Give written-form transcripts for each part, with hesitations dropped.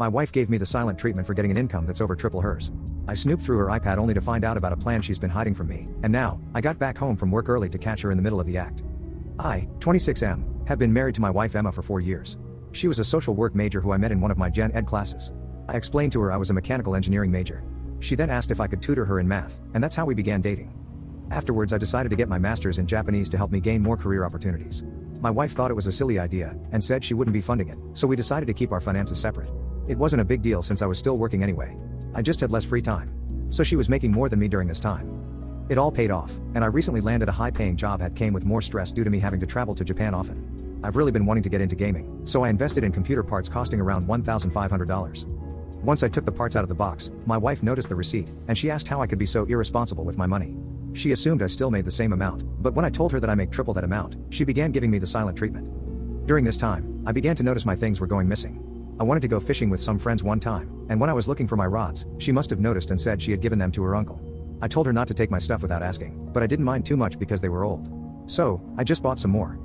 My wife gave me the silent treatment for getting an income that's over triple hers. I snooped through her iPad only to find out about a plan she's been hiding from me, and now, I got back home from work early to catch her in the middle of the act. I, 26M, have been married to my wife Emma for 4 years. She was a social work major who I met in one of my gen ed classes. I explained to her I was a mechanical engineering major. She then asked if I could tutor her in math, and that's how we began dating. Afterwards I decided to get my master's in Japanese to help me gain more career opportunities. My wife thought it was a silly idea, and said she wouldn't be funding it, so we decided to keep our finances separate. It wasn't a big deal since I was still working anyway. I just had less free time. So she was making more than me during this time. It all paid off, and I recently landed a high-paying job that came with more stress due to me having to travel to Japan often. I've really been wanting to get into gaming, so I invested in computer parts costing around $1,500. Once I took the parts out of the box, my wife noticed the receipt, and she asked how I could be so irresponsible with my money. She assumed I still made the same amount, but when I told her that I make triple that amount, she began giving me the silent treatment. During this time, I began to notice my things were going missing. I wanted to go fishing with some friends one time, and when I was looking for my rods, she must have noticed and said she had given them to her uncle. I told her not to take my stuff without asking, but I didn't mind too much because they were old. So, I just bought some more.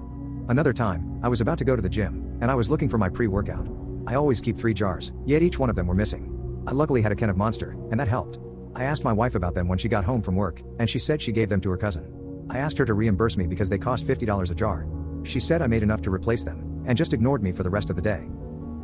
Another time, I was about to go to the gym, and I was looking for my pre-workout. I always keep 3 jars, yet each one of them were missing. I luckily had a can of Monster, and that helped. I asked my wife about them when she got home from work, and she said she gave them to her cousin. I asked her to reimburse me because they cost $50 a jar. She said I made enough to replace them, and just ignored me for the rest of the day.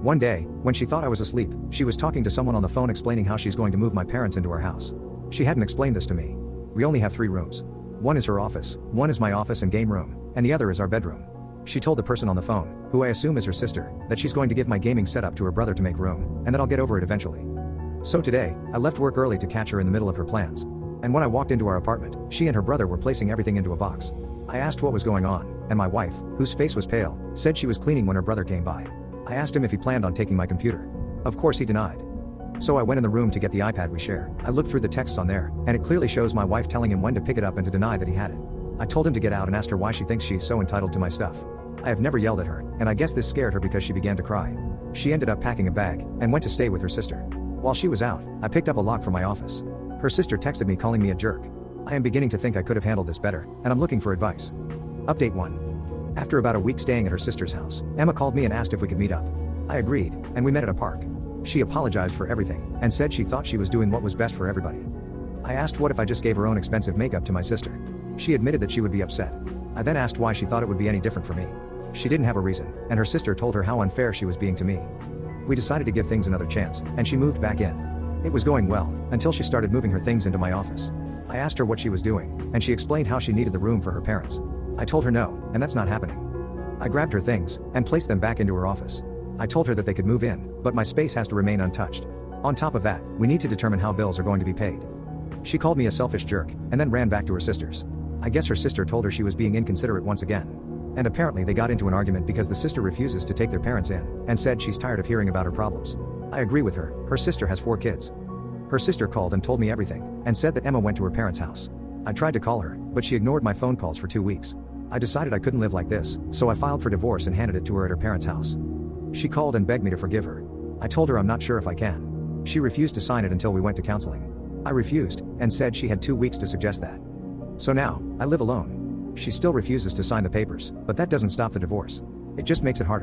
One day, when she thought I was asleep, she was talking to someone on the phone explaining how she's going to move my parents into our house. She hadn't explained this to me. We only have 3 rooms. One is her office, one is my office and game room, and the other is our bedroom. She told the person on the phone, who I assume is her sister, that she's going to give my gaming setup to her brother to make room, and that I'll get over it eventually. So today, I left work early to catch her in the middle of her plans. And when I walked into our apartment, she and her brother were placing everything into a box. I asked what was going on, and my wife, whose face was pale, said she was cleaning when her brother came by. I asked him if he planned on taking my computer. Of course he denied. So I went in the room to get the iPad we share. I looked through the texts on there, and it clearly shows my wife telling him when to pick it up and to deny that he had it. I told him to get out and asked her why she thinks she's so entitled to my stuff. I have never yelled at her, and I guess this scared her because she began to cry. She ended up packing a bag, and went to stay with her sister. While she was out, I picked up a lock from my office. Her sister texted me calling me a jerk. I am beginning to think I could have handled this better, and I'm looking for advice. Update 1. After about a week staying at her sister's house, Emma called me and asked if we could meet up. I agreed, and we met at a park. She apologized for everything, and said she thought she was doing what was best for everybody. I asked what if I just gave her own expensive makeup to my sister. She admitted that she would be upset. I then asked why she thought it would be any different for me. She didn't have a reason, and her sister told her how unfair she was being to me. We decided to give things another chance, and she moved back in. It was going well, until she started moving her things into my office. I asked her what she was doing, and she explained how she needed the room for her parents. I told her no, and that's not happening. I grabbed her things, and placed them back into her office. I told her that they could move in, but my space has to remain untouched. On top of that, we need to determine how bills are going to be paid. She called me a selfish jerk, and then ran back to her sister's. I guess her sister told her she was being inconsiderate once again. And apparently they got into an argument because the sister refuses to take their parents in, and said she's tired of hearing about her problems. I agree with her. Her sister has 4 kids. Her sister called and told me everything, and said that Emma went to her parents' house. I tried to call her, but she ignored my phone calls for 2 weeks. I decided I couldn't live like this, so I filed for divorce and handed it to her at her parents' house. She called and begged me to forgive her. I told her I'm not sure if I can. She refused to sign it until we went to counseling. I refused, and said she had 2 weeks to suggest that. So now, I live alone. She still refuses to sign the papers, but that doesn't stop the divorce. It just makes it harder.